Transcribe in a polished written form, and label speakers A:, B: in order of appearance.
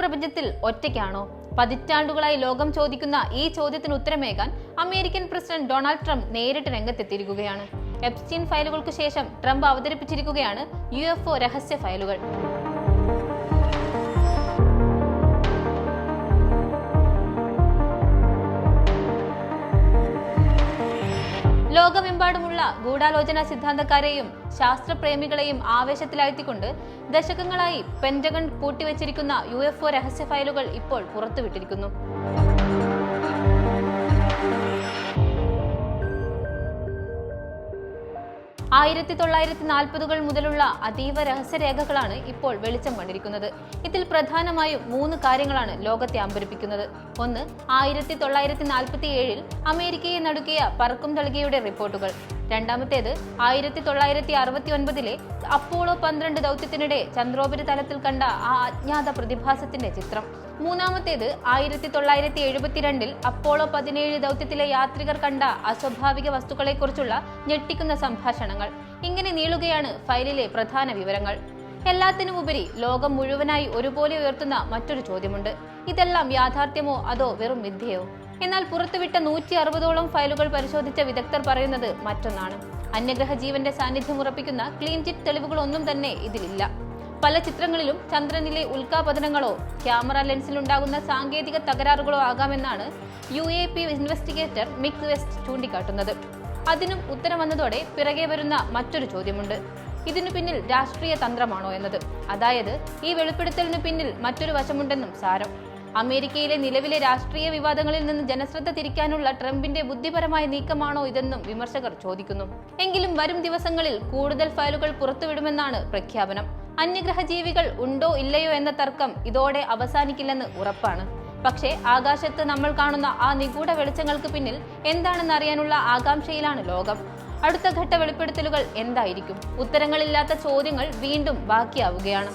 A: ശാസ്ത്രപ്രപഞ്ചത്തിൽ ഒറ്റയ്ക്കാണോ? പതിറ്റാണ്ടുകളായി ലോകം ചോദിക്കുന്ന ഈ ചോദ്യത്തിന് ഉത്തരമേകാൻ അമേരിക്കൻ പ്രസിഡന്റ് ഡൊണാൾഡ് ട്രംപ് നേരിട്ട് രംഗത്തെത്തിയിരിക്കുകയാണ്. എപ്സ്റ്റീൻ ഫയലുകൾക്ക് ശേഷം ട്രംപ് അവതരിപ്പിച്ചിരിക്കുകയാണ് UFO രഹസ്യ ഫയലുകൾ. ലോകമെമ്പാടുമുള്ള ഗൂഢാലോചന സിദ്ധാന്തക്കാരെയും ശാസ്ത്രപ്രേമികളെയും ആവേശത്തിലാഴ്ത്തിക്കൊണ്ട് ദശകങ്ങളായി പെന്റഗൺ പൂട്ടിവെച്ചിരിക്കുന്ന UFO രഹസ്യ ഫയലുകൾ ഇപ്പോൾ പുറത്തുവിട്ടിരിക്കുന്നു. 1940-കൾ മുതലുള്ള അതീവ രഹസ്യരേഖകളാണ് ഇപ്പോൾ വെളിച്ചം കണ്ടിരിക്കുന്നത്. ഇതിൽ പ്രധാനമായും 3 കാര്യങ്ങളാണ് ലോകത്തെ അമ്പരിപ്പിക്കുന്നത്. ഒന്ന്, 1947-ൽ അമേരിക്കയെ നടുക്കിയ പറക്കും തളികയുടെ റിപ്പോർട്ടുകൾ. രണ്ടാമത്തേത് 1969-ലെ അപ്പോളോ 12 ദൗത്യത്തിനിടെ ചന്ദ്രോപരിതലത്തിൽ കണ്ട ആ അജ്ഞാത പ്രതിഭാസത്തിന്റെ ചിത്രം. മൂന്നാമത്തേത് 1972-ൽ അപ്പോളോ 17 ദൗത്യത്തിലെ യാത്രികർ കണ്ട അസ്വാഭാവിക വസ്തുക്കളെക്കുറിച്ചുള്ള ഞെട്ടിക്കുന്ന സംഭാഷണങ്ങൾ. ഇങ്ങനെ നീളുകയാണ് ഫയലിലെ പ്രധാന വിവരങ്ങൾ. എല്ലാത്തിനുമുപരി ലോകം മുഴുവനായി ഒരുപോലെ ഉയർത്തുന്ന മറ്റൊരു ചോദ്യമുണ്ട്: ഇതെല്ലാം യാഥാർത്ഥ്യമോ അതോ വെറും മിഥ്യയോ? എന്നാൽ പുറത്തുവിട്ട 160ഓളം ഫയലുകൾ പരിശോധിച്ച വിദഗ്ധർ പറയുന്നത് മറ്റൊന്നാണ്. അന്യഗ്രഹ ജീവന്റെ സാന്നിധ്യം ഉറപ്പിക്കുന്ന ക്ലീൻ ചിറ്റ് തെളിവുകളൊന്നും തന്നെ ഇതിലില്ല. പല ചിത്രങ്ങളിലും ചന്ദ്രനിലെ ഉൽക്കാപതനങ്ങളോ ക്യാമറ ലെൻസിലുണ്ടാകുന്ന സാങ്കേതിക തകരാറുകളോ ആകാമെന്നാണ് UAP ഇൻവെസ്റ്റിഗേറ്റർ മിക് വെസ്റ്റ് ചൂണ്ടിക്കാട്ടുന്നത്. അതിനും ഉത്തരം വന്നതോടെ പിറകെ വരുന്ന മറ്റൊരു ചോദ്യമുണ്ട്: ഇതിനു പിന്നിൽ രാഷ്ട്രീയ തന്ത്രമാണോ എന്നത്. അതായത്, ഈ വെളിപ്പെടുത്തലിനു പിന്നിൽ മറ്റൊരു വശമുണ്ടെന്നും സാരം. അമേരിക്കയിലെ നിലവിലെ രാഷ്ട്രീയ വിവാദങ്ങളിൽ നിന്ന് ജനശ്രദ്ധ തിരിക്കാനുള്ള ട്രംപിന്റെ ബുദ്ധിപരമായ നീക്കമാണോ ഇതെന്നും വിമർശകർ ചോദിക്കുന്നു. എങ്കിലും വരും ദിവസങ്ങളിൽ കൂടുതൽ ഫയലുകൾ പുറത്തുവിടുമെന്നാണ് പ്രഖ്യാപനം. അന്യഗ്രഹ ജീവികൾ ഉണ്ടോ ഇല്ലയോ എന്ന തർക്കം ഇതോടെ അവസാനിക്കില്ലെന്ന് ഉറപ്പാണ്. പക്ഷേ ആകാശത്ത് നമ്മൾ കാണുന്ന ആ നിഗൂഢ വെളിച്ചങ്ങൾക്ക് പിന്നിൽ എന്താണെന്ന് അറിയാനുള്ള ആകാംക്ഷയിലാണ് ലോകം. അടുത്ത ഘട്ട വെളിപ്പെടുത്തലുകൾ എന്തായിരിക്കും? ഉത്തരങ്ങളില്ലാത്ത ചോദ്യങ്ങൾ വീണ്ടും ബാക്കിയാവുകയാണ്.